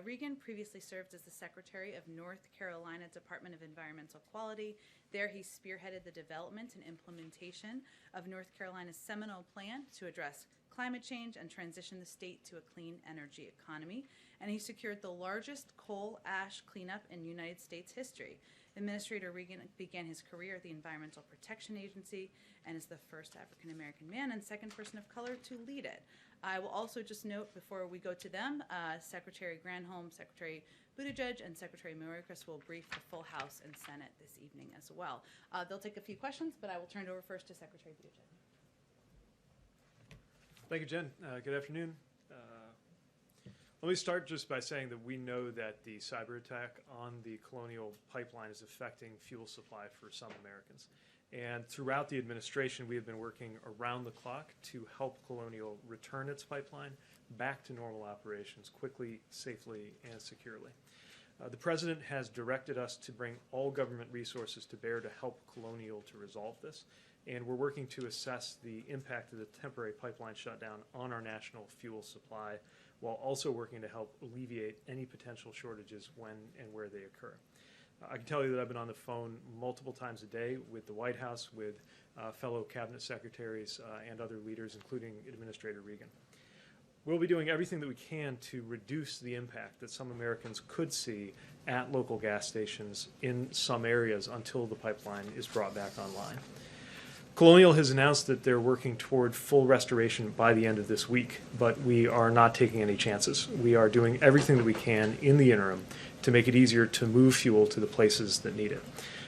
Regan previously served as the Secretary of North Carolina Department of Environmental Quality. There he spearheaded the development and implementation of North Carolina's seminal plan to address climate change and transition the state to a clean energy economy. And he secured the largest coal ash cleanup in United States history. Administrator Regan began his career at the Environmental Protection Agency and is the first African-American man and second person of color to lead it. I will also just note before we go to them, Secretary Granholm, Secretary Buttigieg, and Secretary Mayorkas will brief the full House and Senate this evening as well. They'll take a few questions, but I will turn it over first to Secretary Buttigieg. Thank you, Jen. Good afternoon. Let me start just by saying that we know that the cyber attack on the Colonial Pipeline is affecting fuel supply for some Americans. And throughout the administration, we have been working around the clock to help Colonial return its pipeline back to normal operations quickly, safely, and securely. The President has directed us to bring all government resources to bear to help Colonial to resolve this. And we're working to assess the impact of the temporary pipeline shutdown on our national fuel supply, while also working to help alleviate any potential shortages when and where they occur. I can tell you that I've been on the phone multiple times a day with the White House, with fellow cabinet secretaries and other leaders, including Administrator Regan. We'll be doing everything that we can to reduce the impact that some Americans could see at local gas stations in some areas until the pipeline is brought back online. Colonial has announced that they're working toward full restoration by the end of this week, but we are not taking any chances. We are doing everything that we can in the interim to make it easier to move fuel to the places that need it.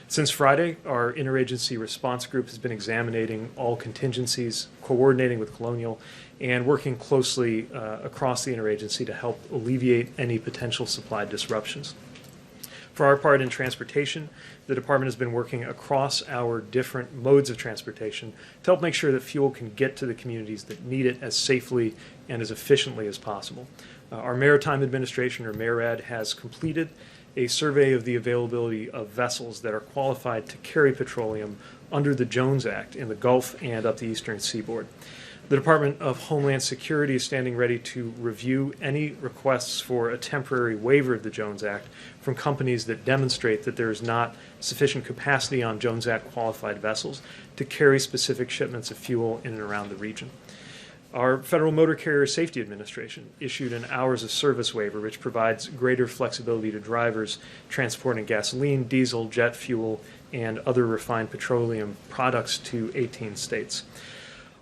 Since Friday, our interagency response group has been examining all contingencies, coordinating with Colonial, and working closely across the interagency to help alleviate any potential supply disruptions. For our part in transportation, the department has been working across our different modes of transportation to help make sure that fuel can get to the communities that need it as safely and as efficiently as possible. Our Maritime Administration, or MARAD, has completed a survey of the availability of vessels that are qualified to carry petroleum under the Jones Act in the Gulf and up the eastern seaboard. The Department of Homeland Security is standing ready to review any requests for a temporary waiver of the Jones Act from companies that demonstrate that there is not sufficient capacity on Jones Act qualified vessels to carry specific shipments of fuel in and around the region. Our Federal Motor Carrier Safety Administration issued an hours of service waiver which provides greater flexibility to drivers transporting gasoline, diesel, jet fuel, and other refined petroleum products to 18 states.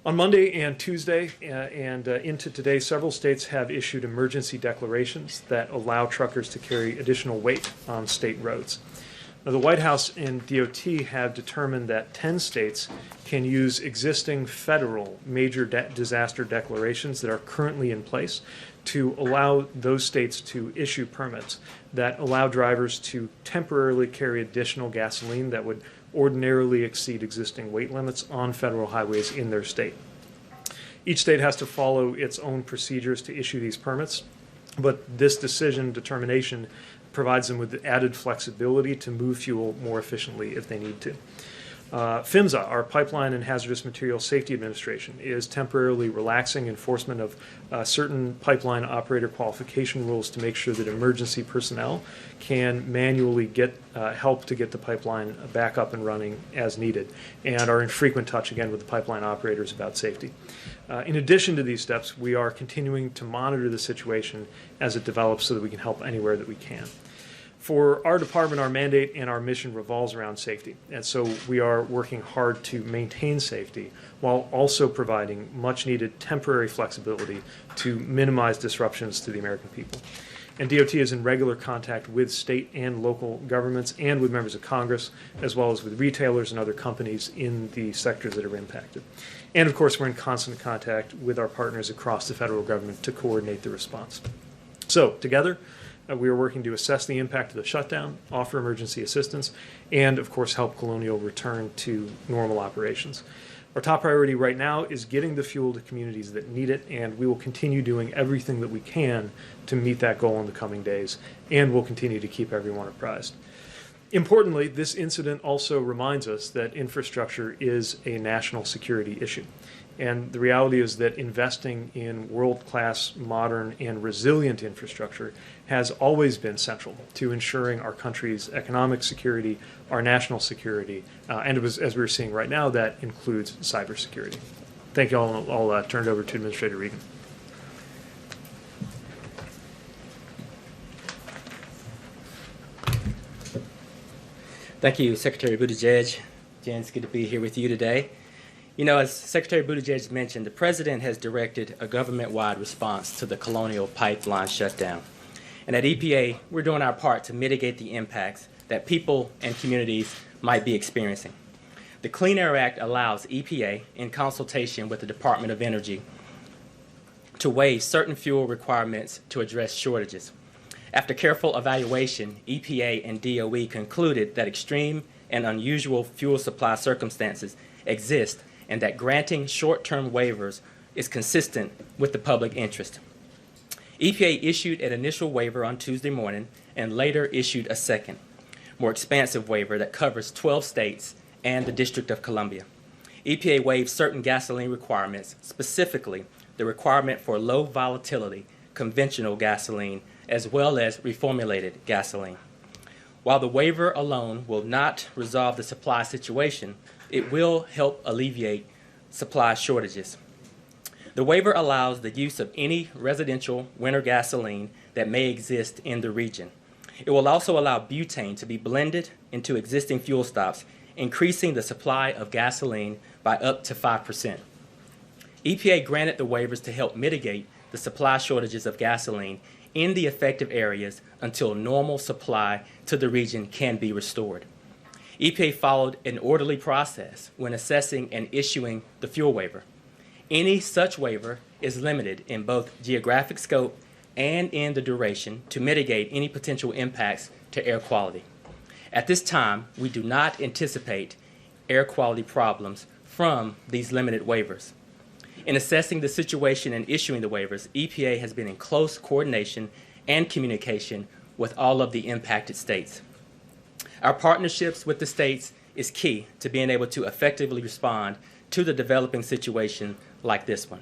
On Monday and Tuesday and into today, several states have issued emergency declarations that allow truckers to carry additional weight on state roads. Now, the White House and DOT have determined that 10 states can use existing federal major disaster declarations that are currently in place to allow those states to issue permits that allow drivers to temporarily carry additional gasoline that would ordinarily exceed existing weight limits on federal highways in their state. Each state has to follow its own procedures to issue these permits, but this determination provides them with added flexibility to move fuel more efficiently if they need to. PHMSA, our Pipeline and Hazardous Materials Safety Administration, is temporarily relaxing enforcement of certain pipeline operator qualification rules to make sure that emergency personnel can manually get help to get the pipeline back up and running as needed, and are in frequent touch again with the pipeline operators about safety. In addition to these steps, we are continuing to monitor the situation as it develops so that we can help anywhere that we can. For our department, our mandate and our mission revolves around safety, and so we are working hard to maintain safety while also providing much-needed temporary flexibility to minimize disruptions to the American people. And DOT is in regular contact with state and local governments and with members of Congress, as well as with retailers and other companies in the sectors that are impacted. And of course, we're in constant contact with our partners across the federal government to coordinate the response. So, together, we are working to assess the impact of the shutdown, offer emergency assistance, and of course help Colonial return to normal operations. Our top priority right now is getting the fuel to communities that need it, and we will continue doing everything that we can to meet that goal in the coming days, and we'll continue to keep everyone apprised. Importantly, this incident also reminds us that infrastructure is a national security issue. And the reality is that investing in world-class, modern, and resilient infrastructure has always been central to ensuring our country's economic security, our national security, and it was, as we're seeing right now, that includes cybersecurity. Thank you all. I'll turn it over to Administrator Regan. Thank you, Secretary Buttigieg. Jen, it's good to be here with you today. You know, as Secretary Buttigieg mentioned, the President has directed a government-wide response to the Colonial Pipeline shutdown. And at EPA, we're doing our part to mitigate the impacts that people and communities might be experiencing. The Clean Air Act allows EPA, in consultation with the Department of Energy, to waive certain fuel requirements to address shortages. After careful evaluation, EPA and DOE concluded that extreme and unusual fuel supply circumstances exist and that granting short-term waivers is consistent with the public interest. EPA issued an initial waiver on Tuesday morning and later issued a second, more expansive waiver that covers 12 states and the District of Columbia. EPA waived certain gasoline requirements, specifically the requirement for low volatility conventional gasoline as well as reformulated gasoline. While the waiver alone will not resolve the supply situation, it will help alleviate supply shortages. The waiver allows the use of any residential winter gasoline that may exist in the region. It will also allow butane to be blended into existing fuel stops, increasing the supply of gasoline by up to 5%. EPA granted the waivers to help mitigate the supply shortages of gasoline in the affected areas until normal supply to the region can be restored. EPA followed an orderly process when assessing and issuing the fuel waiver. Any such waiver is limited in both geographic scope and in the duration to mitigate any potential impacts to air quality. At this time, we do not anticipate air quality problems from these limited waivers. In assessing the situation and issuing the waivers, EPA has been in close coordination and communication with all of the impacted states. Our partnerships with the states is key to being able to effectively respond to the developing situation like this one.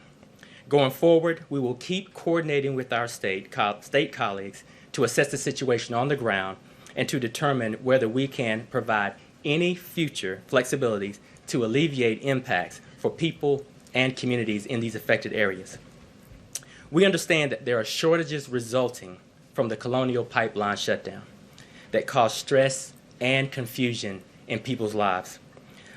Going forward, we will keep coordinating with our state colleagues to assess the situation on the ground and to determine whether we can provide any future flexibilities to alleviate impacts for people and communities in these affected areas. We understand that there are shortages resulting from the Colonial Pipeline shutdown that cause stress and confusion in people's lives.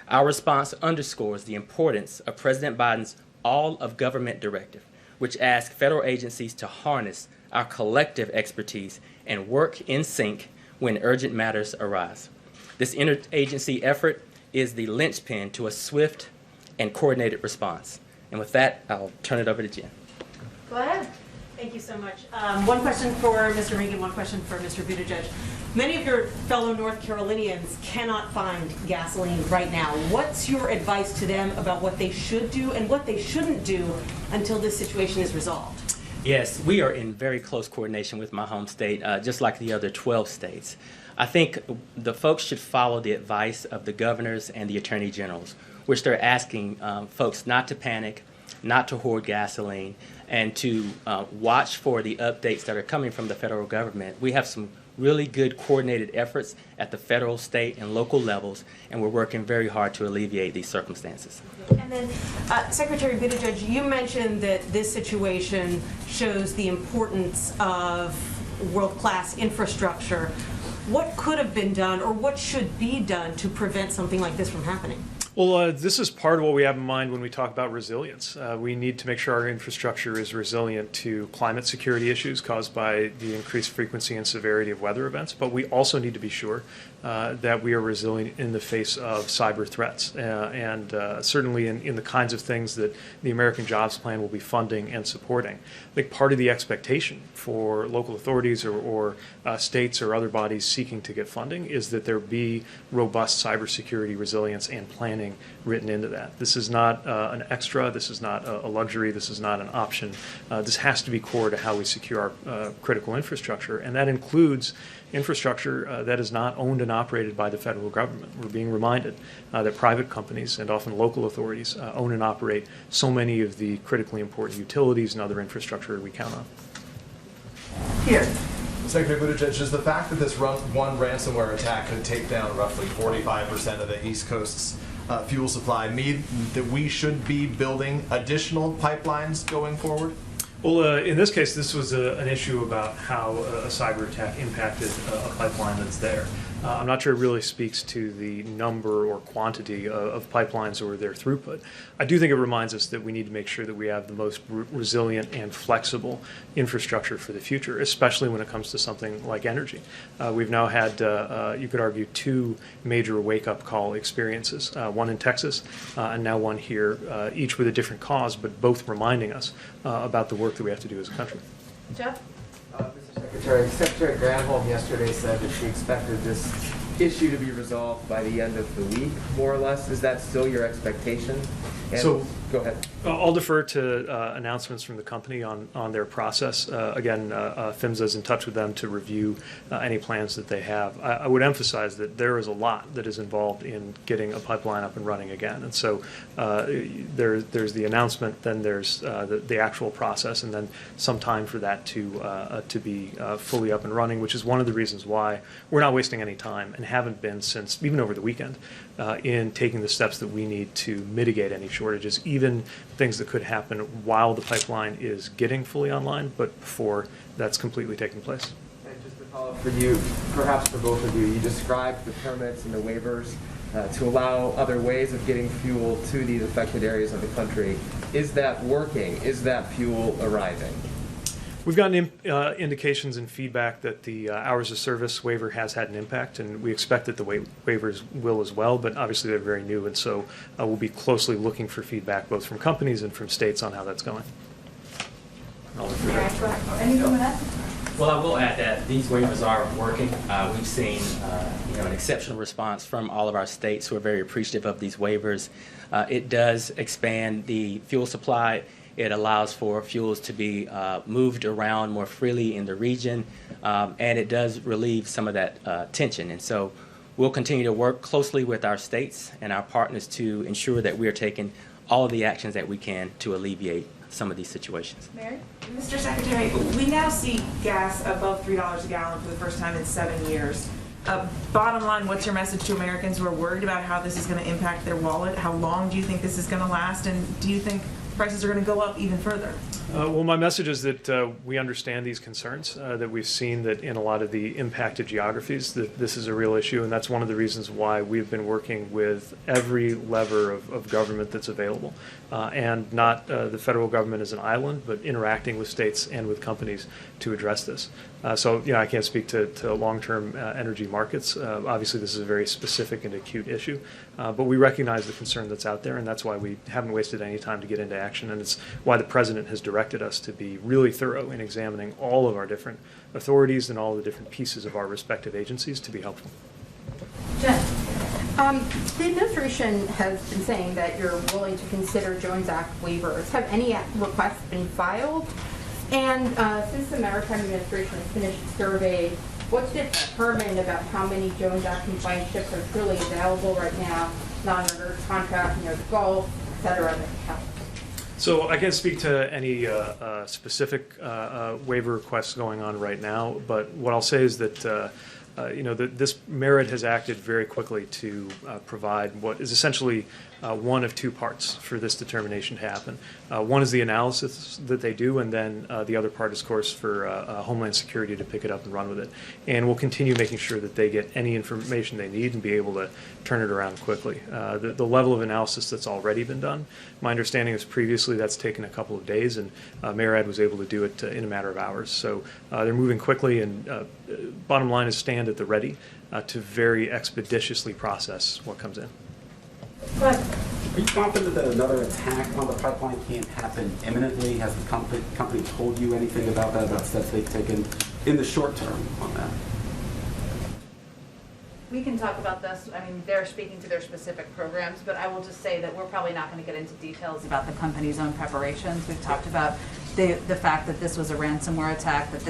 Our response underscores the importance of President Biden's All of Government Directive, which asks federal agencies to harness our collective expertise and work in sync when urgent matters arise. This interagency effort is the linchpin to a swift and coordinated response. And with that, I'll turn it over to Jen. Go ahead. Thank you so much. One question for Mr. Regan, one question for Mr. Buttigieg. Many of your fellow North Carolinians cannot find gasoline right now. What's your advice to them about what they should do and what they shouldn't do until this situation is resolved? Yes, we are in very close coordination with my home state, just like the other 12 states. I think the folks should follow the advice of the governors and the attorney generals, which they're asking folks not to panic, not to hoard gasoline, and to watch for the updates that are coming from the federal government. We have some really good coordinated efforts at the federal, state, and local levels, and we're working very hard to alleviate these circumstances. And then, Secretary Buttigieg, you mentioned that this situation shows the importance of world-class infrastructure. What could have been done or what should be done to prevent something like this from happening? Well, this is part of what we have in mind when we talk about resilience. We need to make sure our infrastructure is resilient to climate security issues caused by the increased frequency and severity of weather events, but we also need to be sure that we are resilient in the face of cyber threats, and certainly in the kinds of things that the American Jobs Plan will be funding and supporting. I think part of the expectation for local authorities or states or other bodies seeking to get funding is that there be robust cybersecurity resilience and planning getting written into that. This is not an extra. This is not a luxury. This is not an option. This has to be core to how we secure our critical infrastructure, and that includes infrastructure that is not owned and operated by the federal government. We're being reminded that private companies and often local authorities own and operate so many of the critically important utilities and other infrastructure we count on. Here. Secretary Buttigieg, does the fact that this one ransomware attack could take down roughly 45% of the East Coast's fuel supply mean that we should be building additional pipelines going forward? Well, in this case, this was an issue about how a cyber attack impacted a pipeline that's there. I'm not sure it really speaks to the number or quantity of pipelines or their throughput. I do think it reminds us that we need to make sure that we have the most resilient and flexible infrastructure for the future, especially when it comes to something like energy. We've now had, you could argue, 2 major wake-up call experiences, one in Texas and now one here, each with a different cause, but both reminding us about the work that we have to do as a country. Jeff? Mr. Secretary Granholm yesterday said that she expected this issue to be resolved by the end of the week, more or less. Is that still your expectation? And So, go ahead. I'll defer to announcements from the company on their process. Again, PHMSA is in touch with them to review any plans that they have. I would emphasize that there is a lot that is involved in getting a pipeline up and running again. And so there's the announcement, then there's the actual process, and then some time for that to be fully up and running, which is one of the reasons why we're not wasting any time and haven't been since even over the weekend in taking the steps that we need to mitigate any shortages, even things that could happen while the pipeline is getting fully online, but before that's completely taking place. And just to follow up for you, perhaps for both of you, you described the permits and the waivers to allow other ways of getting fuel to these affected areas of the country. Is that working? Is that fuel arriving? We've gotten indications and feedback that the hours of service waiver has had an impact, and we expect that the waivers will as well, but obviously they're very new, and so we'll be closely looking for feedback both from companies and from states on how that's going. Anything with that? Well, I will add that these waivers are working. We've seen an exceptional response from all of our states who are very appreciative of these waivers. It does expand the fuel supply. It allows for fuels to be moved around more freely in the region, and it does relieve some of that tension. And so we'll continue to work closely with our states and our partners to ensure that we are taking all of the actions that we can to alleviate some of these situations. Mary? Mr. Secretary, we now see gas above $3 a gallon for the first time in 7 years. Bottom line, what's your message to Americans who are worried about how this is going to impact their wallet? How long do you think this is going to last? And do you think prices are going to go up even further? Well, my message is that we understand these concerns, that we've seen that in a lot of the impacted geographies that this is a real issue, and that's one of the reasons why we've been working with every lever of government that's available, and not the federal government as an island, but interacting with states and with companies to address this. So, I can't speak to long-term energy markets. Obviously, this is a very specific and acute issue, but we recognize the concern that's out there, and that's why we haven't wasted any time to get into action, and it's why the President has directed us to be really thorough in examining all of our different authorities and all the different pieces of our respective agencies to be helpful. Jen? The administration has been saying that you're willing to consider Jones Act waivers. Have any requests been filed? And since the Maritime Administration has finished the survey, what's determined about how many Jones Act compliant ships are truly available right now, not under contract near the Gulf, et cetera, that help? So I can't speak to any specific waiver requests going on right now, but what I'll say is that this merit has acted very quickly to provide what is essentially one of 2 parts for this determination to happen. One is the analysis that they do, and then the other part is, of course, for Homeland Security to pick it up and run with it. And we'll continue making sure that they get any information they need and be able to turn it around quickly. The level of analysis that's already been done, my understanding is previously that's taken a couple of days, and MARAD was able to do it in a matter of hours. So they're moving quickly, and bottom line is stand at the ready to very expeditiously process what comes in. Go ahead. Are you confident that another attack on the pipeline can't happen imminently? Has the company told you anything about that, about steps they've taken in the short term on that? we can talk about this. I mean, they're speaking to their specific programs, but I will just say that we're probably not going to get into details about the company's own preparations. We've talked about the fact that this was a ransomware attack, that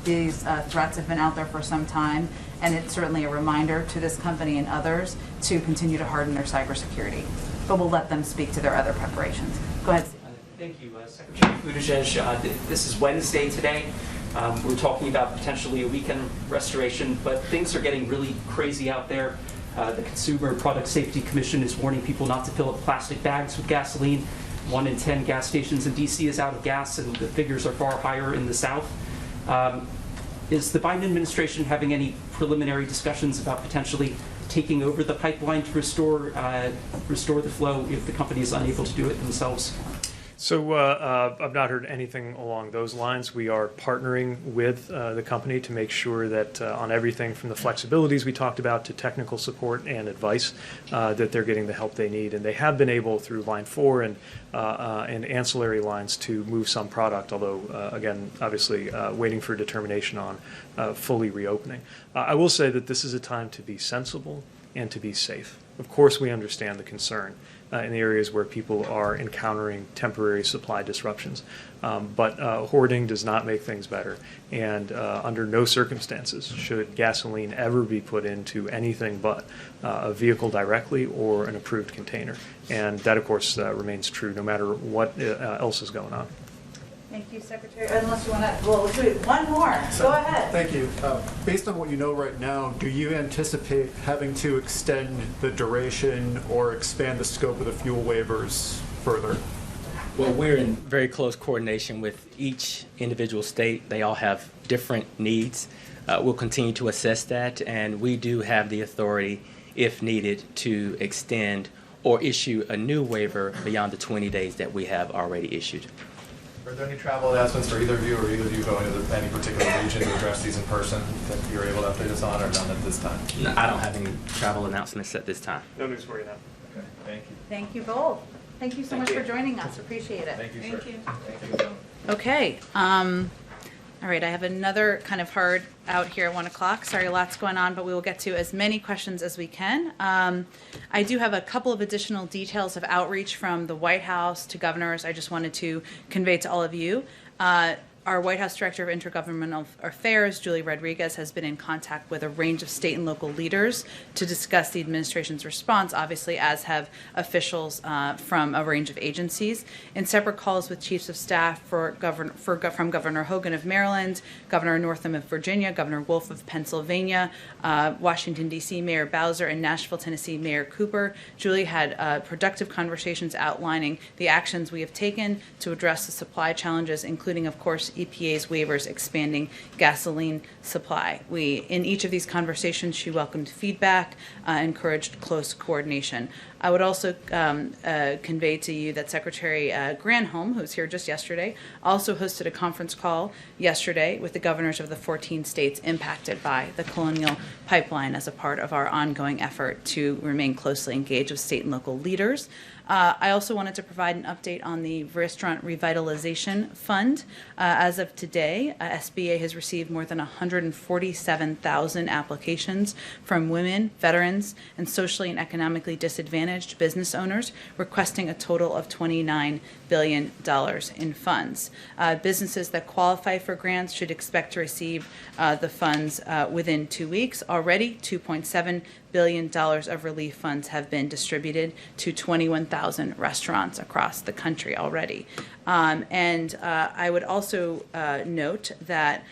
these threats have been out there for some time, and it's certainly a reminder to this company and others to continue to harden their cybersecurity. But we'll let them speak to their other preparations. Go ahead. Thank you, Secretary Buttigieg. This is Wednesday today. We're talking about potentially a weekend restoration, but things are getting really crazy out there. The Consumer Product Safety Commission is warning people not to fill up plastic bags with gasoline. 1 in 10 gas stations in D.C. is out of gas, and the figures are far higher in the South. Is the Biden administration having any preliminary discussions about potentially taking over the pipeline to restore the flow if the company is unable to do it themselves? So I've not heard anything along those lines. We are partnering with the company to make sure that on everything from the flexibilities we talked about to technical support and advice, that they're getting the help they need. And they have been able through Line 4 and ancillary lines to move some product, although, again, obviously waiting for determination on fully reopening. I will say that this is a time to be sensible and to be safe. Of course, we understand the concern in the areas where people are encountering temporary supply disruptions. But hoarding does not make things better. And under no circumstances should gasoline ever be put into anything but a vehicle directly or an approved container. And that, of course, remains true no matter what else is going on. Thank you, Secretary. Unless you want to, well, let's do one more. Go ahead. Thank you. Based on what you know right now, do you anticipate having to extend the duration or expand the scope of the fuel waivers further? Well, we're in very close coordination with each individual state. They all have different needs. We'll continue to assess that, and we do have the authority, if needed, to extend or issue a new waiver beyond the 20 days that we have already issued. Are there any travel announcements for either of you, or either of you going to any particular region to address these in person that you're able to update us on, or none at this time? No, I don't have any travel announcements at this time. No news for you now. Okay, thank you. Thank you both. Thank you so much for joining us. Appreciate it. Thank you, sir. Thank you. Okay. All right, I have another kind of hard out here at 1 o'clock. Sorry, lots going on, but we will get to as many questions as we can. I do have a couple of additional details of outreach from the White House to governors I just wanted to convey to all of you. Our White House Director of Intergovernmental Affairs, Julie Rodriguez, has been in contact with a range of state and local leaders to discuss the administration's response, obviously, as have officials from a range of agencies. In separate calls with chiefs of staff from Governor Hogan of Maryland, Governor Northam of Virginia, Governor Wolf of Pennsylvania, Washington, D.C. Mayor Bowser, and Nashville, Tennessee Mayor Cooper, Julie had productive conversations outlining the actions we have taken to address the supply challenges, including, of course, EPA's waivers expanding gasoline supply. In each of these conversations, she welcomed feedback, encouraged close coordination. I would also convey to you that Secretary Granholm, who was here just yesterday, also hosted a conference call yesterday with the governors of the 14 states impacted by the Colonial Pipeline as a part of our ongoing effort to remain closely engaged with state and local leaders. I also wanted to provide an update on the Restaurant Revitalization Fund. As of today, SBA has received more than 147,000 applications from women, veterans, and socially and economically disadvantaged business owners requesting a total of $29 billion in funds. Businesses that qualify for grants should expect to receive the funds within 2 weeks. Already, $2.7 billion of relief funds have been distributed to 21,000 restaurants across the country already. And I would also note that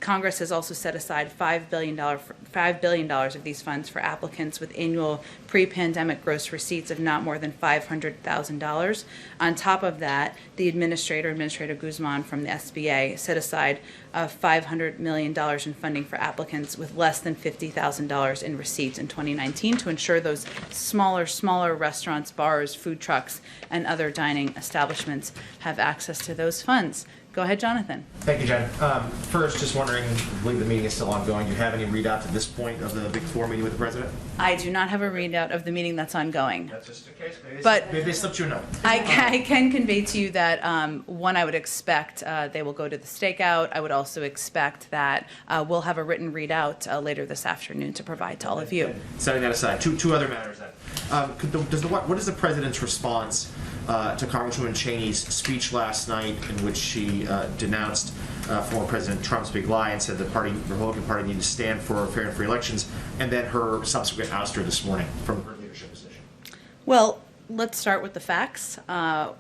Congress has also set aside $5 billion of these funds for applicants with annual pre-pandemic gross receipts of not more than $500,000. On top of that, the Administrator Guzman from the SBA set aside $500 million in funding for applicants with less than $50,000 in receipts in 2019 to ensure those smaller restaurants, bars, food trucks, and other dining establishments have access to those funds. Go ahead, Jonathan. Thank you, Jen. First, just wondering, I believe the meeting is still ongoing. Do you have any readouts at this point of the Big Four meeting with the president? I do not have a readout of the meeting that's ongoing. That's just the case. But they slipped you a note. I can convey to you that, one, I would expect they will go to the stakeout. I would also expect that we'll have a written readout later this afternoon to provide to all of you. Setting that aside, two other matters then. What is the president's response to Congresswoman Cheney's speech last night, in which she denounced former President Trump's big lie and said the Republican Party needed to stand for fair and free elections, and then her subsequent ouster this morning from her leadership position? Well, let's start with the facts.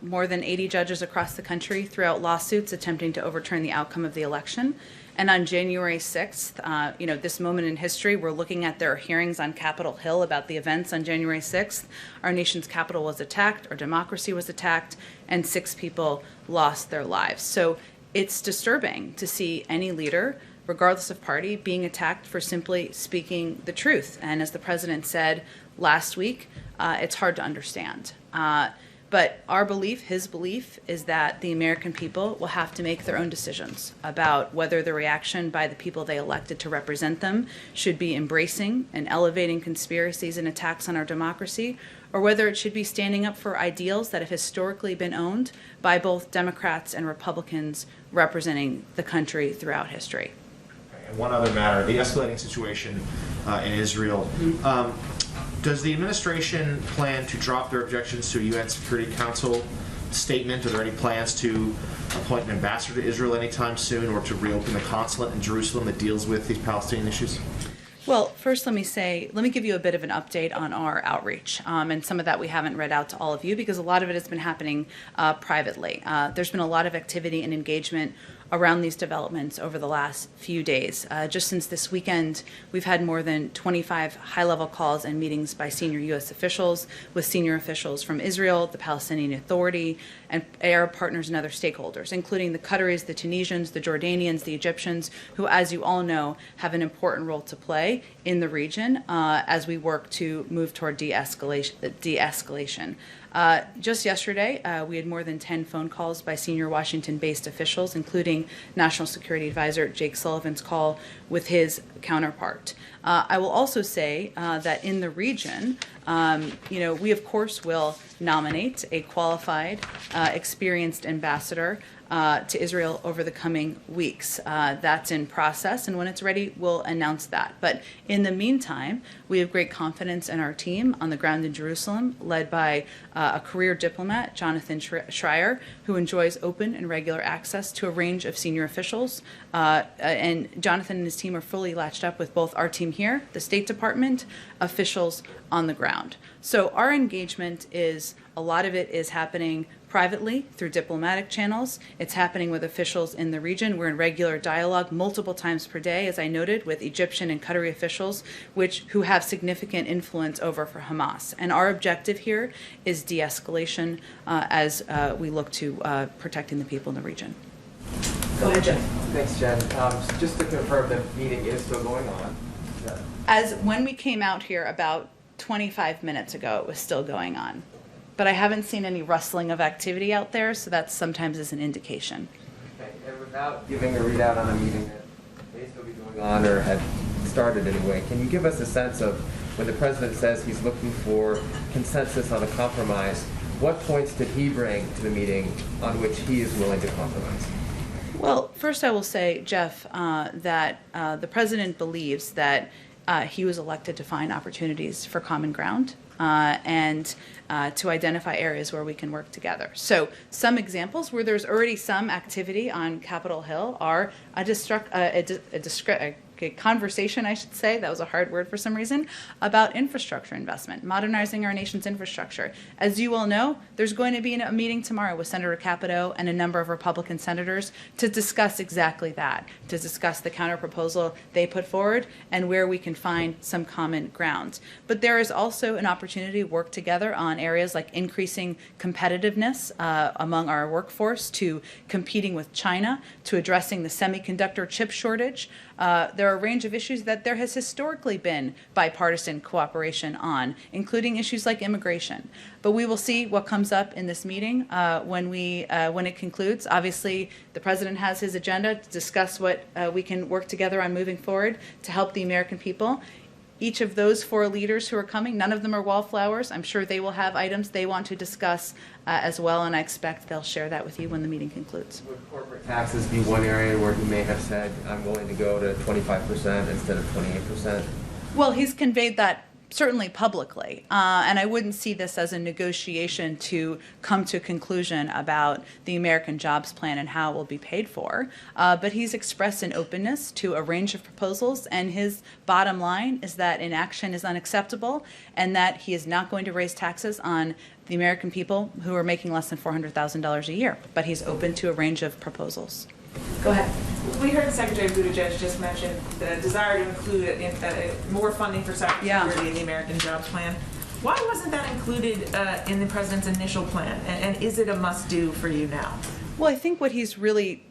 More than 80 judges across the country threw out lawsuits attempting to overturn the outcome of the election. And on January 6th, this moment in history, we're looking at their hearings on Capitol Hill about the events on January 6th. Our nation's capital was attacked, our democracy was attacked, and 6 people lost their lives. So it's disturbing to see any leader, regardless of party, being attacked for simply speaking the truth. And as the president said last week, it's hard to understand. But our belief, his belief, is that the American people will have to make their own decisions about whether the reaction by the people they elected to represent them should be embracing and elevating conspiracies and attacks on our democracy, or whether it should be standing up for ideals that have historically been owned by both Democrats and Republicans representing the country throughout history. And one other matter, the escalating situation in Israel. Does the administration plan to drop their objections to a UN Security Council statement? Are there any plans to appoint an ambassador to Israel anytime soon, or to reopen the consulate in Jerusalem that deals with these Palestinian issues? Well, first let me give you a bit of an update on our outreach. And some of that we haven't read out to all of you because a lot of it has been happening privately. There's been a lot of activity and engagement around these developments over the last few days. Just since this weekend, we've had more than 25 high-level calls and meetings by senior U.S. officials with senior officials from Israel, the Palestinian Authority, and Arab partners and other stakeholders, including the Qataris, the Tunisians, the Jordanians, the Egyptians, who, as you all know, have an important role to play in the region as we work to move toward de-escalation. Just yesterday, we had more than 10 phone calls by senior Washington-based officials, including National Security Advisor Jake Sullivan's call with his counterpart. I will also say that in the region, we of course will nominate a qualified, experienced ambassador to Israel over the coming weeks. That's in process, and when it's ready, we'll announce that. But in the meantime, we have great confidence in our team on the ground in Jerusalem, led by a career diplomat, Jonathan Schreier, who enjoys open and regular access to a range of senior officials. And Jonathan and his team are fully latched up with both our team here, the State Department, officials on the ground. So our engagement a lot of it is happening privately through diplomatic channels. It's happening with officials in the region. We're in regular dialogue multiple times per day, as I noted, with Egyptian and Qatari officials, who have significant influence over for Hamas. And our objective here is de-escalation as we look to protecting the people in the region. Go ahead, Jen. Thanks, Jen. Just to confirm, the meeting is still going on. As when we came out here about 25 minutes ago, it was still going on. But I haven't seen any rustling of activity out there, so that sometimes is an indication. Okay. And without giving a readout on a meeting that may still be going on or had started anyway, can you give us a sense of when the president says he's looking for consensus on a compromise, what points did he bring to the meeting on which he is willing to compromise? Well, first I will say, Jeff, that the president believes that he was elected to find opportunities for common ground and to identify areas where we can work together. So some examples where there's already some activity on Capitol Hill are a conversation, I should say, that was a hard word for some reason, about infrastructure investment, modernizing our nation's infrastructure. As you all know, there's going to be a meeting tomorrow with Senator Capito and a number of Republican senators to discuss exactly that, to discuss the counterproposal they put forward and where we can find some common ground. But there is also an opportunity to work together on areas like increasing competitiveness among our workforce, to competing with China, to addressing the semiconductor chip shortage. There there are a range of issues that there has historically been bipartisan cooperation on, including issues like immigration. But we will see what comes up in this meeting when it concludes. Obviously, the president has his agenda to discuss what we can work together on moving forward to help the American people. Each of those 4 leaders who are coming, none of them are wallflowers. I'm sure they will have items they want to discuss as well, and I expect they'll share that with you when the meeting concludes. Would corporate taxes be one area where he may have said, I'm willing to go to 25% instead of 28%? Well, he's conveyed that certainly publicly, and I wouldn't see this as a negotiation to come to a conclusion about the American Jobs Plan and how it will be paid for. But he's expressed an openness to a range of proposals, and his bottom line is that inaction is unacceptable and that he is not going to raise taxes on the American people who are making less than $400,000 a year. But he's open to a range of proposals. Go ahead. We heard Secretary Buttigieg just mention the desire to include more funding for cybersecurity in the American Jobs Plan. Why wasn't that included in the president's initial plan? And is it a must-do for you now? Well, I think what he's really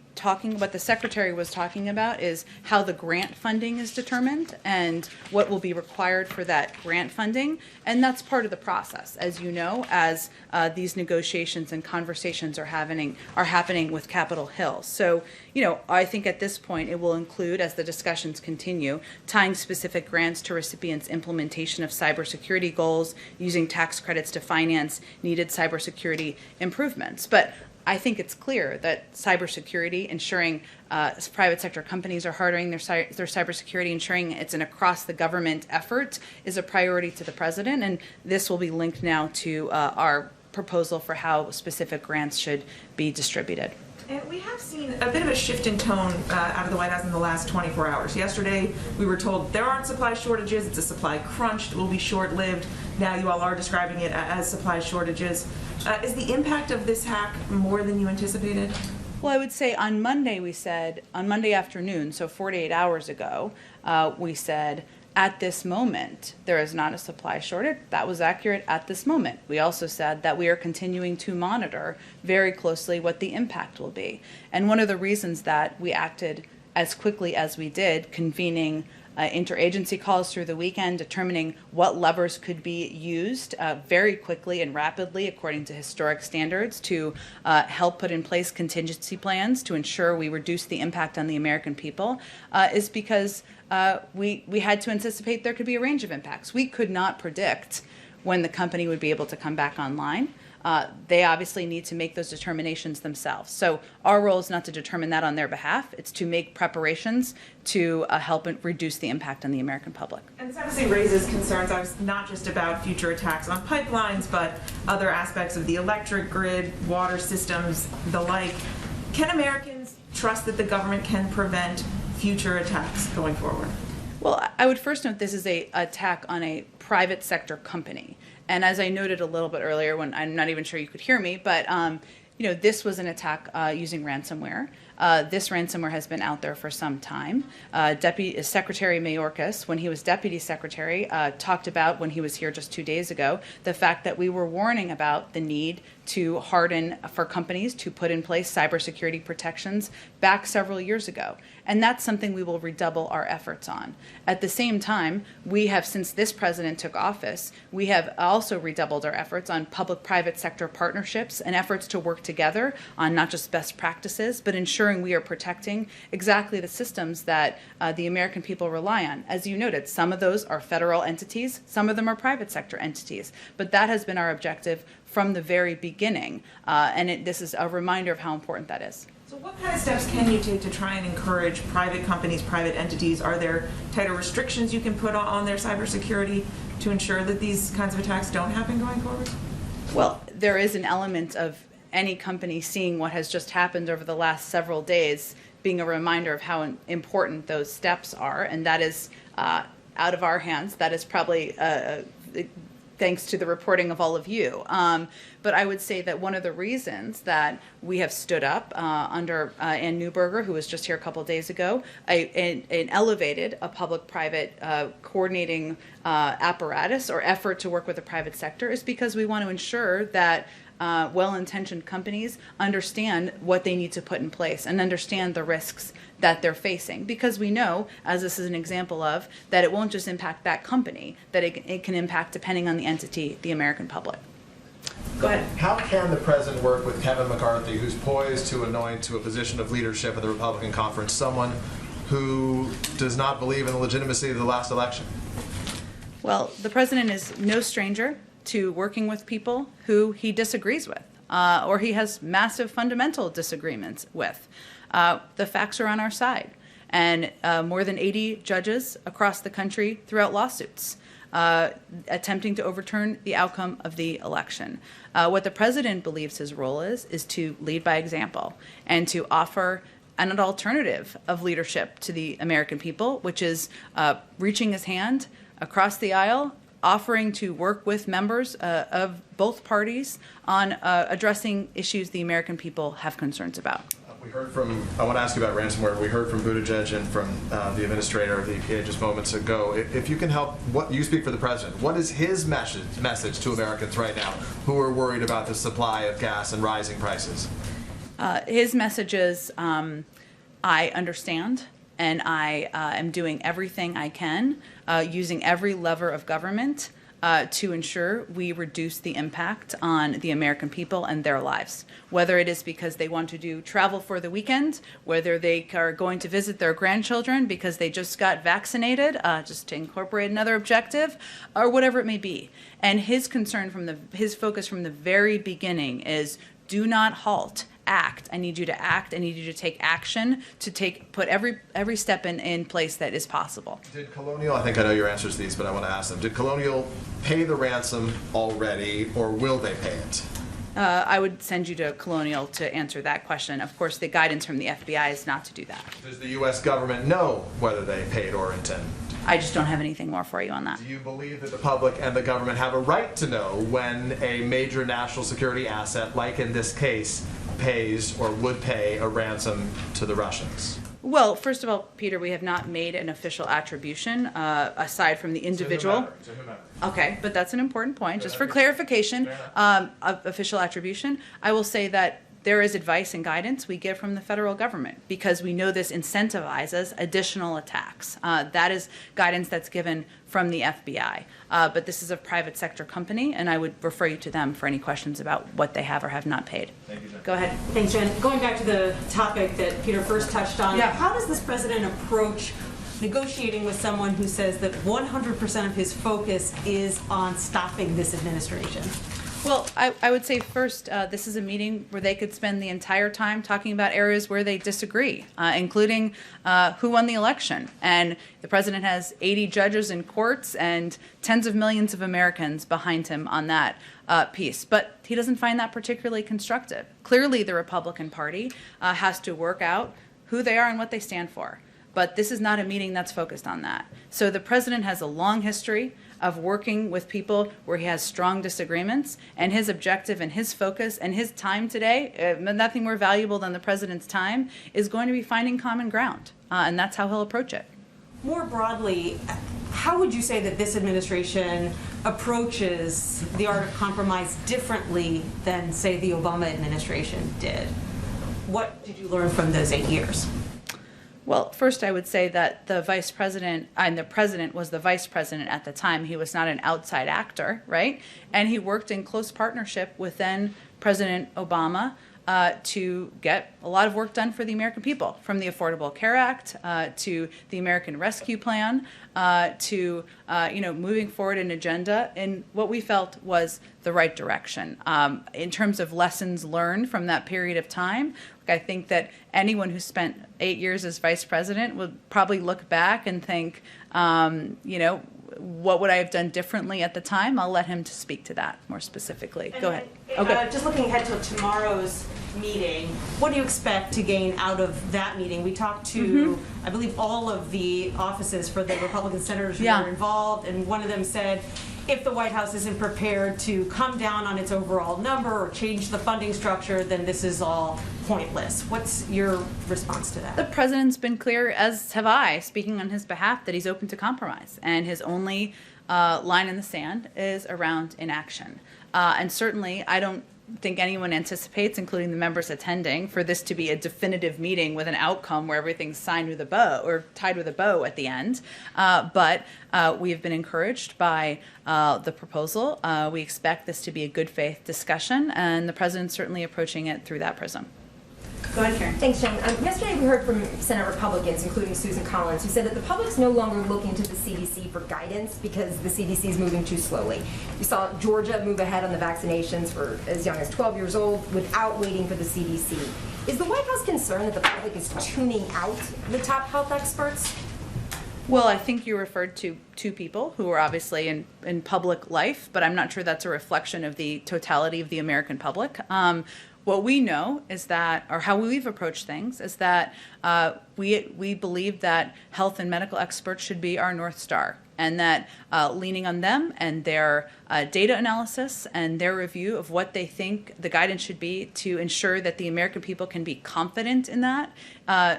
what the secretary was talking about is how the grant funding is determined and what will be required for that grant funding. And that's part of the process, as you know, as these negotiations and conversations are happening with Capitol Hill. So, I think at this point it will include, as the discussions continue, tying specific grants to recipients' implementation of cybersecurity goals, using tax credits to finance needed cybersecurity improvements. But I think it's clear that cybersecurity, ensuring private sector companies are hardening their cybersecurity, ensuring it's an across-the-government effort, is a priority to the president. And this will be linked now to our proposal for how specific grants should be distributed. And we have seen a bit of a shift in tone out of the White House in the last 24 hours. Yesterday, we were told there aren't supply shortages, it's a supply crunch, it will be short-lived. Now you all are describing it as supply shortages. Is the impact of this hack more than you anticipated? Well, I would say on Monday afternoon, so 48 hours ago, we said, at this moment, there is not a supply shortage. That was accurate at this moment. We also said that we are continuing to monitor very closely what the impact will be. And one of the reasons that we acted as quickly as we did, convening interagency calls through the weekend, determining what levers could be used very quickly and rapidly according to historic standards to help put in place contingency plans to ensure we reduce the impact on the American people, is because we had to anticipate there could be a range of impacts. We could not predict when the company would be able to come back online. They obviously need to make those determinations themselves. So our role is not to determine that on their behalf. It's to make preparations to help reduce the impact on the American public. And this obviously raises concerns, not just about future attacks on pipelines, but other aspects of the electric grid, water systems, the like. Can Americans trust that the government can prevent future attacks going forward? Well, I would first note this is an attack on a private sector company. And as I noted a little bit earlier, when I'm not even sure you could hear me, but this was an attack using ransomware. This ransomware has been out there for some time. Deputy Secretary Mayorkas, when he was Deputy Secretary, talked about, when he was here just 2 days ago, the fact that we were warning about the need to harden for companies to put in place cybersecurity protections back several years ago. And that's something we will redouble our efforts on. At the same time, we have, since this president took office, we have also redoubled our efforts on public-private sector partnerships and efforts to work together on not just best practices, but ensuring we are protecting exactly the systems that the American people rely on. As you noted, some of those are federal entities, some of them are private sector entities. But that has been our objective from the very beginning. This is a reminder of how important that is. So what kind of steps can you take to try and encourage private companies, private entities? Are there tighter restrictions you can put on their cybersecurity to ensure that these kinds of attacks don't happen going forward? Well, there is an element of any company seeing what has just happened over the last several days being a reminder of how important those steps are, and that is out of our hands. That is probably thanks to the reporting of all of you. But I would say that one of the reasons that we have stood up under Ann Neuberger, who was just here a couple of days ago, and elevated a public-private coordinating apparatus or effort to work with the private sector is because we want to ensure that well-intentioned companies understand what they need to put in place and understand the risks that they're facing, because we know, as this is an example of, that it won't just impact that company, that it can impact, depending on the entity, the American public. Go ahead. How can the president work with Kevin McCarthy, who's poised to anoint to a position of leadership of the Republican conference someone who does not believe in the legitimacy of the last election? Well, the president is no stranger to working with people who he disagrees with, or he has massive fundamental disagreements with. The facts are on our side, and more than 80 judges across the country throughout lawsuits attempting to overturn the outcome of the election. What the president believes his role is to lead by example and to offer an alternative of leadership to the American people, which is reaching his hand across the aisle, offering to work with members of both parties on addressing issues the American people have concerns about. We heard from, I want to ask you about ransomware. We heard from Buttigieg and from the administrator of the EPA just moments ago. If you can help, you speak for the president. What is his message to Americans right now who are worried about the supply of gas and rising prices? His message is, I understand, and I am doing everything I can, using every lever of government to ensure we reduce the impact on the American people and their lives. Whether it is because they want to do travel for the weekend, whether they are going to visit their grandchildren because they just got vaccinated, just to incorporate another objective, or whatever it may be. And his concern his focus from the very beginning is, do not halt. Act. I need you to act. I need you to take action to put every step in place that is possible. Did Colonial, I think I know your answers to these, but I want to ask them, did Colonial pay the ransom already, or will they pay it? I would send you to Colonial to answer that question. Of course, the guidance from the FBI is not to do that. Does the U.S. government know whether they paid or intend? I just don't have anything more for you on that. Do you believe that the public and the government have a right to know when a major national security asset, like in this case, pays or would pay a ransom to the Russians? Well, first of all, Peter, we have not made an official attribution aside from the individual. To whomever. Okay, but that's an important point. Just for clarification, official attribution, I will say that there is advice and guidance we get from the federal government because we know this incentivizes additional attacks. That is guidance that's given from the FBI. But this is a private sector company, and I would refer you to them for any questions about what they have or have not paid. Thank you, Jen. Go ahead. Thanks, Jen. Going back to the topic that Peter first touched on, how does this president approach negotiating with someone who says that 100% of his focus is on stopping this administration? Well, I would say first, this is a meeting where they could spend the entire time talking about areas where they disagree, including who won the election. And the president has 80 judges in courts and tens of millions of Americans behind him on that piece. But he doesn't find that particularly constructive. Clearly, the Republican Party has to work out who they are and what they stand for. But this is not a meeting that's focused on that. So the president has a long history of working with people where he has strong disagreements, and his objective and his focus and his time today, nothing more valuable than the president's time, is going to be finding common ground, and that's how he'll approach it. More broadly, how would you say that this administration approaches the art of compromise differently than, say, the Obama administration did? What did you learn from those 8 years? Well, first I would say that the vice president, and the president was the vice president at the time. He was not an outside actor, right? And he worked in close partnership with then President Obama to get a lot of work done for the American people, from the Affordable Care Act to the American Rescue Plan to moving forward an agenda in what we felt was the right direction. In terms of lessons learned from that period of time, I think that anyone who spent 8 years as vice president would probably look back and think, what would I have done differently at the time? I'll let him to speak to that more specifically. Go ahead. Okay. Just looking ahead to tomorrow's meeting, what do you expect to gain out of that meeting? We talked to, I believe, all of the offices for the Republican senators who were involved, and one of them said, if the White House isn't prepared to come down on its overall number or change the funding structure, then this is all pointless. What's your response to that? The president's been clear, as have I, speaking on his behalf, that he's open to compromise. And his only line in the sand is around inaction. And certainly, I don't think anyone anticipates, including the members attending, for this to be a definitive meeting with an outcome where everything's signed with a bow or tied with a bow at the end. But we have been encouraged by the proposal. We expect this to be a good faith discussion, and the president's certainly approaching it through that prism. Go ahead, Karen. Thanks, Jen. Yesterday we heard from Senate Republicans, including Susan Collins, who said that the public's no longer looking to the CDC for guidance because the CDC is moving too slowly. We saw Georgia move ahead on the vaccinations for as young as 12 years old without waiting for the CDC. Is the White House concerned that the public is tuning out the top health experts? Well, I think you referred to two people who are obviously in public life, but I'm not sure that's a reflection of the totality of the American public. What we know is that, or how we've approached things, is that we believe that health and medical experts should be our North Star, and that leaning on them and their data analysis and their review of what they think the guidance should be to ensure that the American people can be confident in that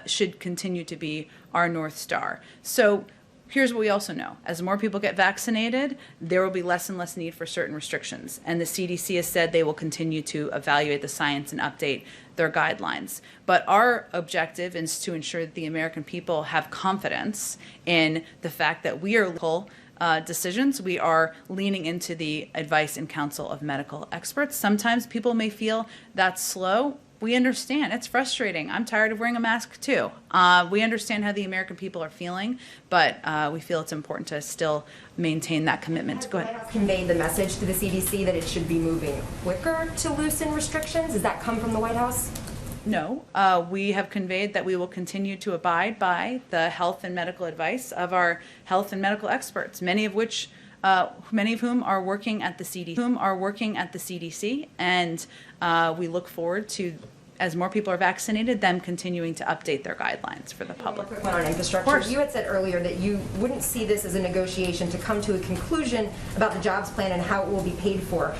should continue to be our North Star. So here's what we also know. As more people get vaccinated, there will be less and less need for certain restrictions. And the CDC has said they will continue to evaluate the science and update their guidelines. But our objective is to ensure that the American people have confidence in the fact that we are local decisions. We are leaning into the advice and counsel of medical experts. Sometimes people may feel that's slow. We understand. It's frustrating. I'm tired of wearing a mask too. We understand how the American people are feeling, but we feel it's important to still maintain that commitment. Go ahead. Has the White House conveyed the message to the CDC that it should be moving quicker to loosen restrictions? Does that come from the White House? No. We have conveyed that we will continue to abide by the health and medical advice of our health and medical experts, many of whom are working at the CDC, and we look forward to, as more people are vaccinated, them continuing to update their guidelines for the public. Quick one on infrastructure. You had said earlier that you wouldn't see this as a negotiation to come to a conclusion about the jobs plan and how it will be paid for,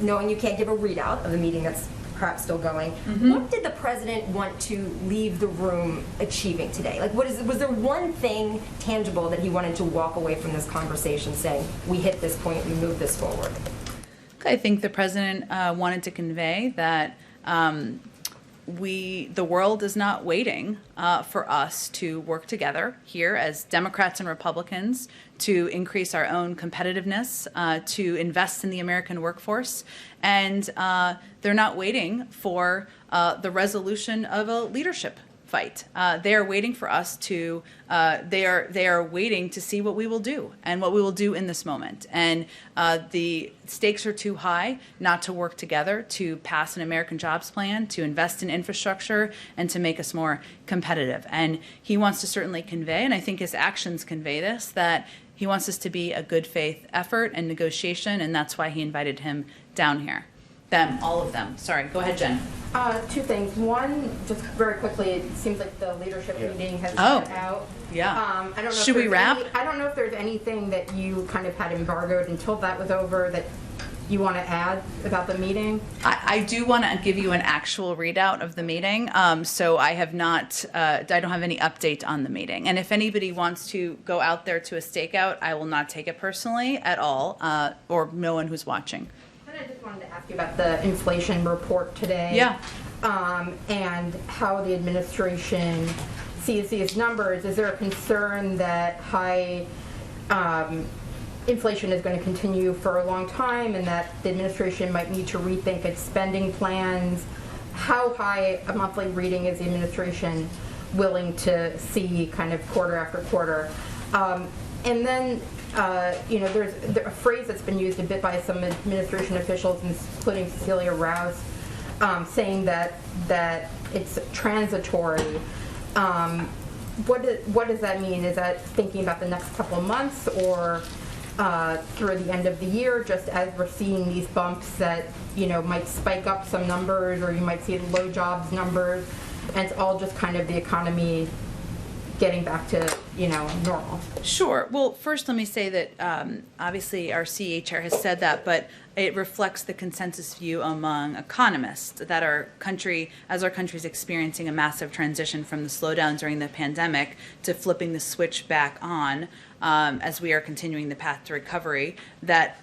knowing you can't give a readout of the meeting that's perhaps still going. What did the president want to leave the room achieving today? Like, was there one thing tangible that he wanted to walk away from this conversation saying, we hit this point, we move this forward? I think the president wanted to convey that the world is not waiting for us to work together here as Democrats and Republicans to increase our own competitiveness, to invest in the American workforce. And they're not waiting for the resolution of a leadership fight. They are waiting for us to, they are waiting to see what we will do and what we will do in this moment. And the stakes are too high not to work together to pass an American jobs plan, to invest in infrastructure, and to make us more competitive. And he wants to certainly convey, and I think his actions convey this, that he wants this to be a good faith effort and negotiation, and that's why he invited him down here. Them, all of them. Sorry, go ahead, Jen. Two things. One, just very quickly, it seems like the leadership meeting has cut out. Yeah. I don't know Should we wrap? I don't know if there's anything that you kind of had embargoed until that was over that you want to add about the meeting? I do want to give you an actual readout of the meeting. So I have not, I don't have any update on the meeting. And if anybody wants to go out there to a stakeout, I will not take it personally at all, or no one who's watching. I just wanted to ask you about the inflation report today. Yeah. And how the administration sees these numbers. Is there a concern that high inflation is going to continue for a long time and that the administration might need to rethink its spending plans? How high a monthly reading is the administration willing to see kind of quarter after quarter? And then there's a phrase that's been used a bit by some administration officials, including Cecilia Rouse, saying that it's transitory. What does that mean? Is that thinking about the next couple of months or through the end of the year, just as we're seeing these bumps that might spike up some numbers, or you might see the low jobs numbers, and it's all just kind of the economy getting back to normal? Sure. Well, first let me say that obviously our CEA chair has said that, but it reflects the consensus view among economists that our country is experiencing a massive transition from the slowdown during the pandemic to flipping the switch back on as we are continuing the path to recovery, that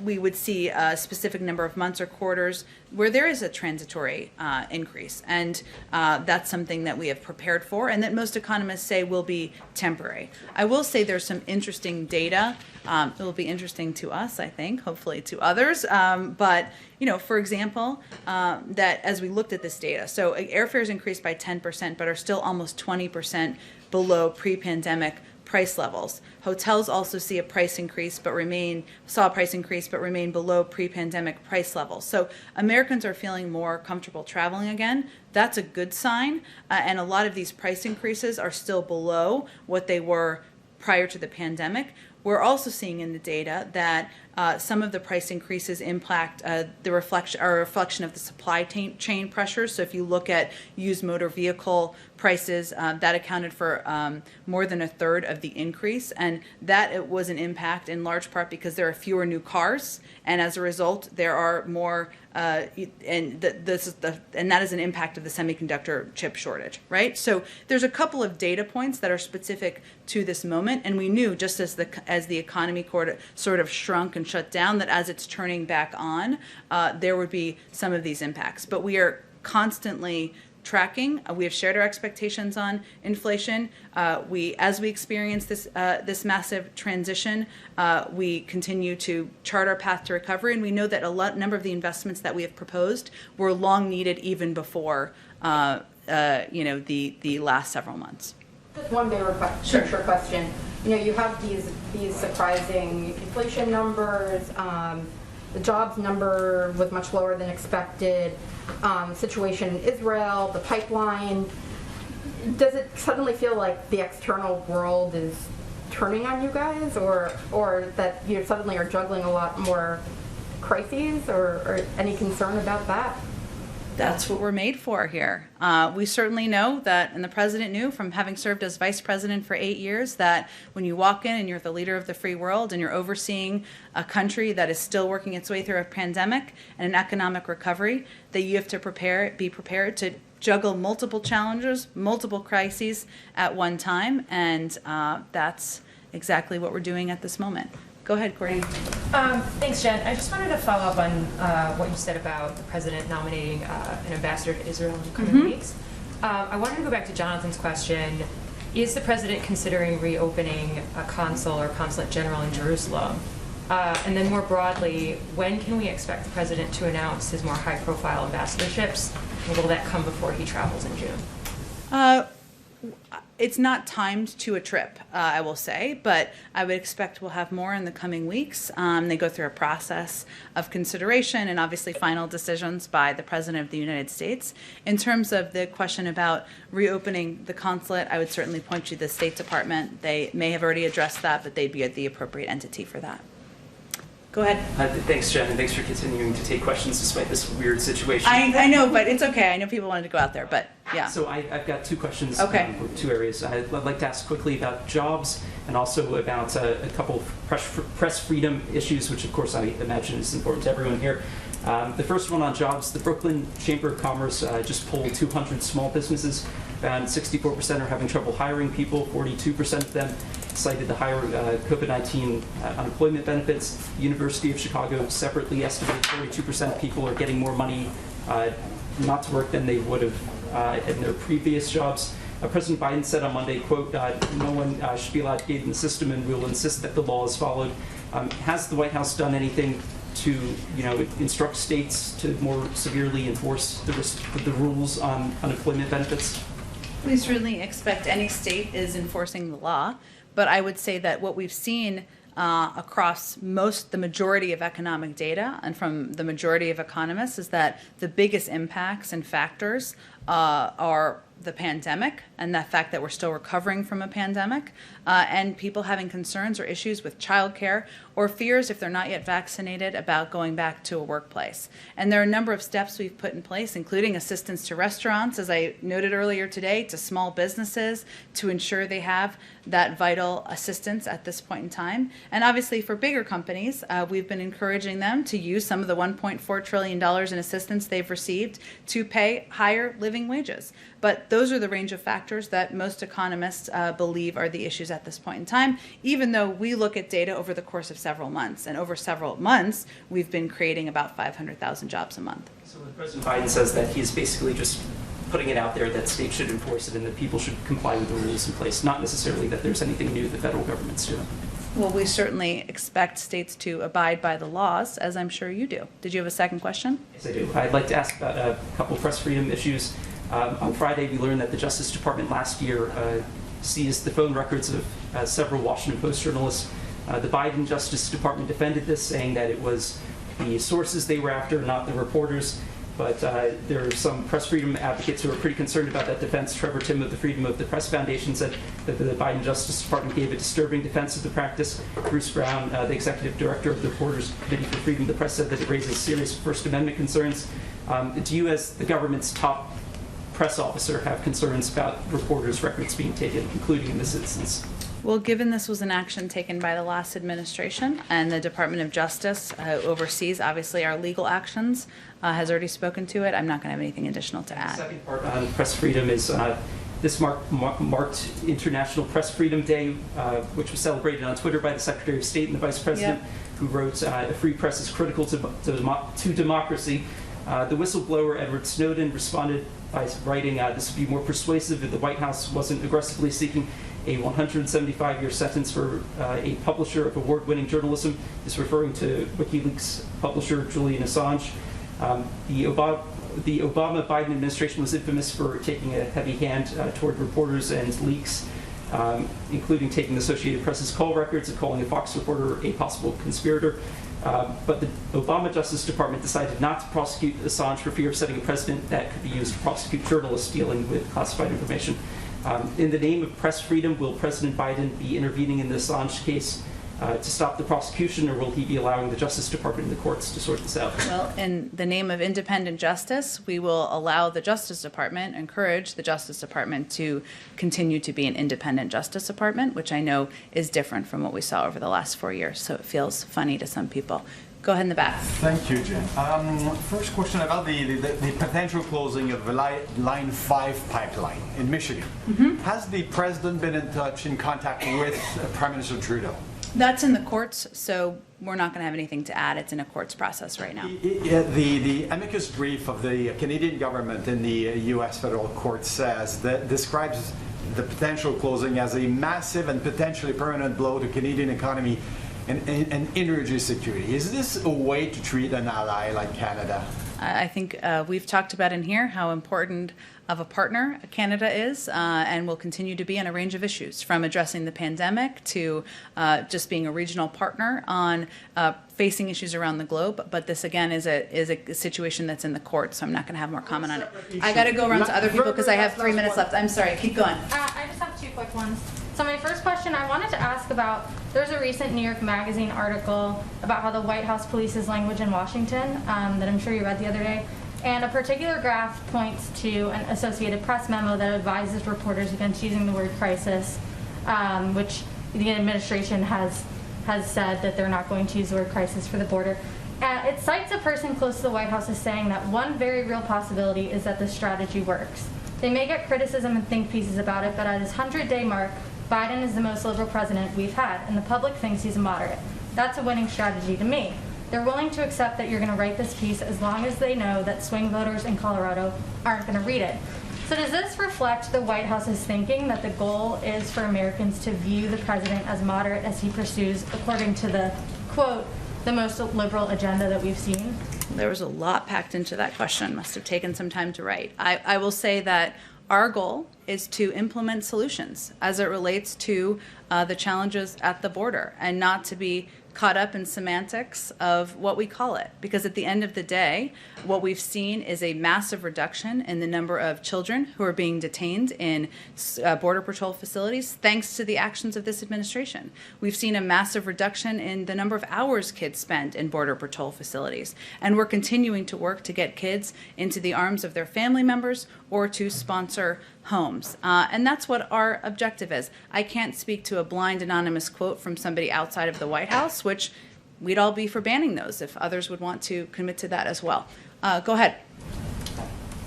we would see a specific number of months or quarters where there is a transitory increase. And that's something that we have prepared for and that most economists say will be temporary. I will say there's some interesting data. It will be interesting to us, I think, hopefully to others. But, for example, that as we looked at this data, so airfares increased by 10%, but are still almost 20% below pre-pandemic price levels. Hotels also see a price increase, but remain below pre-pandemic price levels. So Americans are feeling more comfortable traveling again. That's a good sign. And a lot of these price increases are still below what they were prior to the pandemic. We're also seeing in the data that some of the price increases impact a reflection of the supply chain pressures. So if you look at used motor vehicle prices, that accounted for more than a third of the increase, and that it was an impact in large part because there are fewer new cars, and as a result, there are more. And that is an impact of the semiconductor chip shortage, right? So there's a couple of data points that are specific to this moment, and we knew just as the economy sort of shrunk and shut down that as it's turning back on, there would be some of these impacts. But we are constantly tracking. We have shared our expectations on inflation. As we experience this massive transition, we continue to chart our path to recovery, and we know that number of the investments that we have proposed were long needed even before the last several months. Just one bigger picture question. You have these surprising inflation numbers. The jobs number was much lower than expected. Situation in Israel, the pipeline. Does it suddenly feel like the external world is turning on you guys, or that you suddenly are juggling a lot more crises, or any concern about that? That's what we're made for here. We certainly know that, and the president knew from having served as vice president for 8 years, that when you walk in and you're the leader of the free world and you're overseeing a country that is still working its way through a pandemic and an economic recovery, that you have to be prepared to juggle multiple challenges, multiple crises at one time, and that's exactly what we're doing at this moment. Go ahead, Courtney. Thanks, Jen. I just wanted to follow up on what you said about the president nominating an ambassador to Israel in the coming weeks. I wanted to go back to Jonathan's question. Is the president considering reopening a consul or consulate general in Jerusalem? And then more broadly, when can we expect the president to announce his more high-profile ambassadorships? And will that come before he travels in June? It's not timed to a trip, I will say, but I would expect we'll have more in the coming weeks. They go through a process of consideration and obviously final decisions by the President of the United States. In terms of the question about reopening the consulate, I would certainly point you to the State Department. They may have already addressed that, but they'd be the appropriate entity for that. Go ahead. Thanks, Jen, and thanks for continuing to take questions despite this weird situation. I know, but it's okay. I know people wanted to go out there, but yeah. So I've got two questions Okay. for two areas. I'd like to ask quickly about jobs and also about a couple of press freedom issues, which of course I imagine is important to everyone here. The first one on jobs, the Brooklyn Chamber of Commerce just polled 200 small businesses, and 64% are having trouble hiring people, 42% of them cited the higher COVID-19 unemployment benefits. The University of Chicago separately estimated 42% of people are getting more money not to work than they would have in their previous jobs. President Biden said on Monday, quote, no one should be allowed to get in the system, and we will insist that the law is followed. Has the White House done anything to instruct states to more severely enforce the rules on unemployment benefits? We certainly expect any state is enforcing the law, but I would say that what we've seen across the majority of economic data and from the majority of economists is that the biggest impacts and factors are the pandemic and the fact that we're still recovering from a pandemic, and people having concerns or issues with childcare or fears if they're not yet vaccinated about going back to a workplace. And there are a number of steps we've put in place, including assistance to restaurants, as I noted earlier today, to small businesses to ensure they have that vital assistance at this point in time. And obviously for bigger companies, we've been encouraging them to use some of the $1.4 trillion in assistance they've received to pay higher living living wages. But those are the range of factors that most economists believe are the issues at this point in time, even though we look at data over the course of several months. And over several months, we've been creating about 500,000 jobs a month. So when President Biden says that, he's basically just putting it out there that states should enforce it and that people should comply with the rules in place, not necessarily that there's anything new the federal government's doing. Well, we certainly expect states to abide by the laws, as I'm sure you do. Did you have a second question? Yes, I do. I'd like to ask about a couple press freedom issues. On Friday, we learned that the Justice Department last year seized the phone records of several Washington Post journalists. The Biden Justice Department defended this, saying that it was the sources they were after, not the reporters. But there are some press freedom advocates who are pretty concerned about that defense. Trevor Timm of the Freedom of the Press Foundation said that the Biden Justice Department gave a disturbing defense of the practice. Bruce Brown, the executive director of the Reporters Committee for Freedom of the Press, said that it raises serious First Amendment concerns. Do you, as the government's top press officer, have concerns about reporters' records being taken, including in this instance? Well, given this was an action taken by the last administration and the Department of Justice oversees, obviously, our legal actions, has already spoken to it, I'm not going to have anything additional to add. The second part on press freedom is this marked International Press Freedom Day, which was celebrated on Twitter by the Secretary of State and the Vice President, who wrote, "A free press is critical to democracy." The whistleblower Edward Snowden responded by writing, "This would be more persuasive if the White House wasn't aggressively seeking a 175-year sentence for a publisher of award-winning journalism," is referring to WikiLeaks publisher Julian Assange. The Obama-Biden administration was infamous for taking a heavy hand toward reporters and leaks, including taking the Associated Press's call records and calling a Fox reporter a possible conspirator. But the Obama Justice Department decided not to prosecute Assange for fear of setting a precedent that could be used to prosecute journalists dealing with classified information. In the name of press freedom, will President Biden be intervening in the Assange case to stop the prosecution, or will he be allowing the Justice Department and the courts to sort this out? Well, in the name of independent justice, we will allow the Justice Department, encourage the Justice Department to continue to be an independent Justice Department, which I know is different from what we saw over the last 4 years, so it feels funny to some people. Go ahead in the back. Thank you, Jen. First question about the potential closing of the Line 5 pipeline in Michigan. Has the president been in touch, in contact with Prime Minister Trudeau? That's in the courts, so we're not going to have anything to add. It's in a courts process right now. The amicus brief of the Canadian government in the U.S. federal court says that describes the potential closing as a massive and potentially permanent blow to Canadian economy and energy security. Is this a way to treat an ally like Canada? I think we've talked about in here how important of a partner Canada is and will continue to be on a range of issues, from addressing the pandemic to just being a regional partner on facing issues around the globe. But this, again, is a situation that's in the court, so I'm not going to have more comment on it. I got to go around to other people because I have 3 minutes left. I'm sorry. Keep going. I just have 2 quick ones. So my first question, I wanted to ask about, there's a recent New York Magazine article about how the White House polices language in Washington that I'm sure you read the other day. And a particular graph points to an Associated Press memo that advises reporters against using the word crisis, which the administration has said that they're not going to use the word crisis for the border. It cites a person close to the White House as saying that one very real possibility is that the strategy works. They may get criticism and think pieces about it, but at his 100-day mark, Biden is the most liberal president we've had, and the public thinks he's a moderate. That's a winning strategy to me. They're willing to accept that you're going to write this piece as long as they know that swing voters in Colorado aren't going to read it. So does this reflect the White House's thinking that the goal is for Americans to view the president as moderate as he pursues, according to the, quote, the most liberal agenda that we've seen? There was a lot packed into that question. Must have taken some time to write. I will say that our goal is to implement solutions as it relates to the challenges at the border, and not to be caught up in semantics of what we call it. Because at the end of the day, what we've seen is a massive reduction in the number of children who are being detained in Border Patrol facilities thanks to the actions of this administration. We've seen a massive reduction in the number of hours kids spend in Border Patrol facilities. And we're continuing to work to get kids into the arms of their family members or to sponsor homes. And that's what our objective is. I can't speak to a blind anonymous quote from somebody outside of the White House, which we'd all be for banning those if others would want to commit to that as well. Go ahead.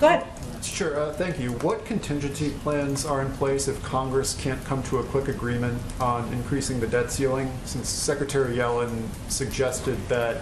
Go ahead. Sure, thank you. What contingency plans are in place if Congress can't come to a quick agreement on increasing the debt ceiling? Since Secretary Yellen suggested that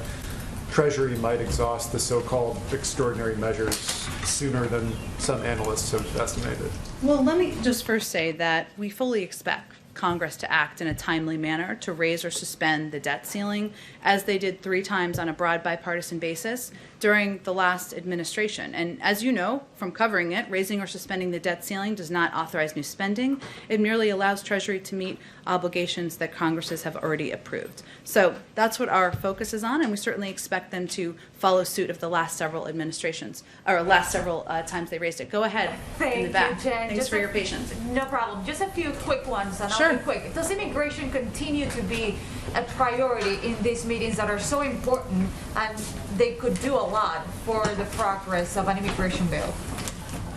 Treasury might exhaust the so-called extraordinary measures sooner than some analysts have estimated. Well, let me just first say that we fully expect Congress to act in a timely manner to raise or suspend the debt ceiling, as they did 3 times on a broad bipartisan basis during the last administration. And as you know from covering it, raising or suspending the debt ceiling does not authorize new spending. It merely allows Treasury to meet obligations that Congresses have already approved. So that's what our focus is on, and we certainly expect them to follow suit of the last several administrations, or last several times they raised it. Go ahead, in the back. Jen. Thanks Just for your patience. No problem. Just a few quick ones, and Sure. I'll be quick. Does immigration continue to be a priority in these meetings that are so important, and they could do a lot for the progress of an immigration bill?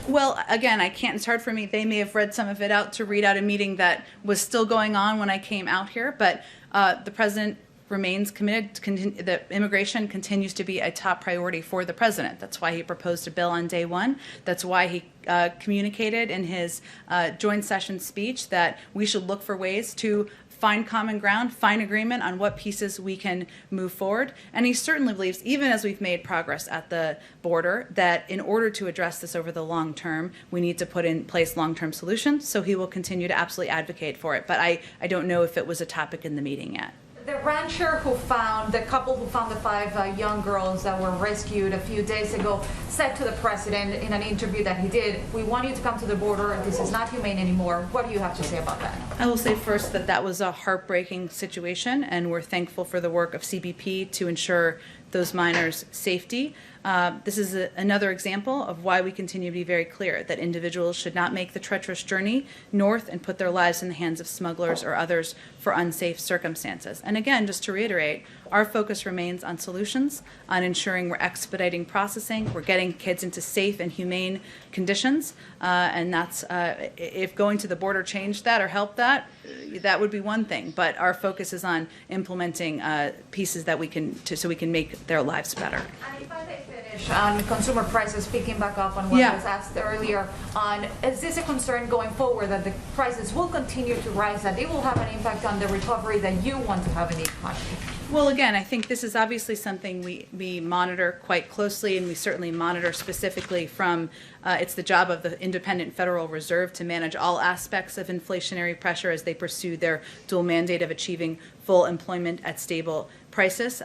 Well, again, it's hard for me. They may have read some of it out to read out a meeting that was still going on when I came out here, but the president remains committed that immigration continues to be a top priority for the president. That's why he proposed a bill on day one. That's why he communicated in his joint session speech that we should look for ways to find common ground, find agreement on what pieces we can move forward. And he certainly believes, even as we've made progress at the border, that in order to address this over the long term, we need to put in place long-term solutions. So he will continue to absolutely advocate for it. But I don't know if it was a topic in the meeting yet. The rancher the couple who found the 5 young girls that were rescued a few days ago, said to the president in an interview that he did, "We want you to come to the border. This is not humane anymore." What do you have to say about that? I will say first that that was a heartbreaking situation, and we're thankful for the work of CBP to ensure those minors' safety. This is another example of why we continue to be very clear that individuals should not make the treacherous journey north and put their lives in the hands of smugglers or others for unsafe circumstances. And again, just to reiterate, our focus remains on solutions, on ensuring we're expediting processing, we're getting kids into safe and humane conditions, and that's, if going to the border changed that or helped that, that would be one thing. But our focus is on implementing pieces that we can, so we can make their lives better. And if I may finish on consumer prices, picking back up on what was asked earlier, is this a concern going forward that the prices will continue to rise, that it will have an impact on the recovery that you want to have in the economy? Well, again, I think this is obviously something we monitor quite closely, and we certainly monitor specifically from, it's the job of the independent Federal Reserve to manage all aspects of inflationary pressure as they pursue their dual mandate of achieving full employment at stable prices.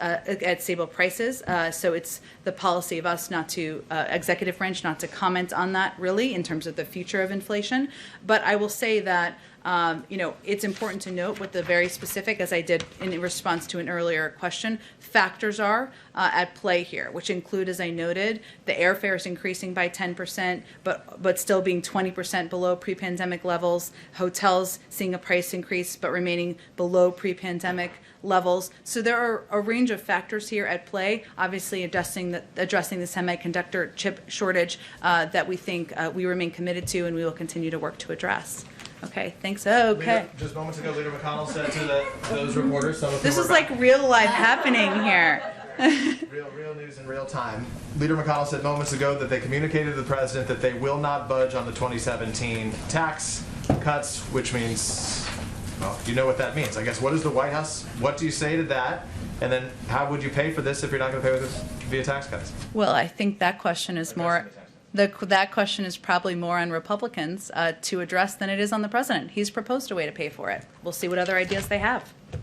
So it's the policy of us not to, executive branch, not to comment on that really in terms of the future of inflation. But I will say that it's important to note what the very specific, as I did in response to an earlier question, factors are at play here, which include, as I noted, the airfare is increasing by 10%, but still being 20% below pre-pandemic levels, hotels seeing a price increase but remaining below pre-pandemic levels. So there are a range of factors here at play, obviously addressing the semiconductor chip shortage that we think we remain committed to and we will continue to work to address. Okay, thanks. Okay. Just moments ago, Leader McConnell said to those reporters, some of this whom is were like real life happening here. real news in real time. Leader McConnell said moments ago that they communicated to the president that they will not budge on the 2017 tax cuts, which means, well, you know what that means. I guess, what is the White House? What do you say to that? And then how would you pay for this if you're not going to pay with this via tax cuts? Well, I think that question is more. That question is probably more on Republicans to address than it is on the president. He's proposed a way to pay for it. We'll see what other ideas they have.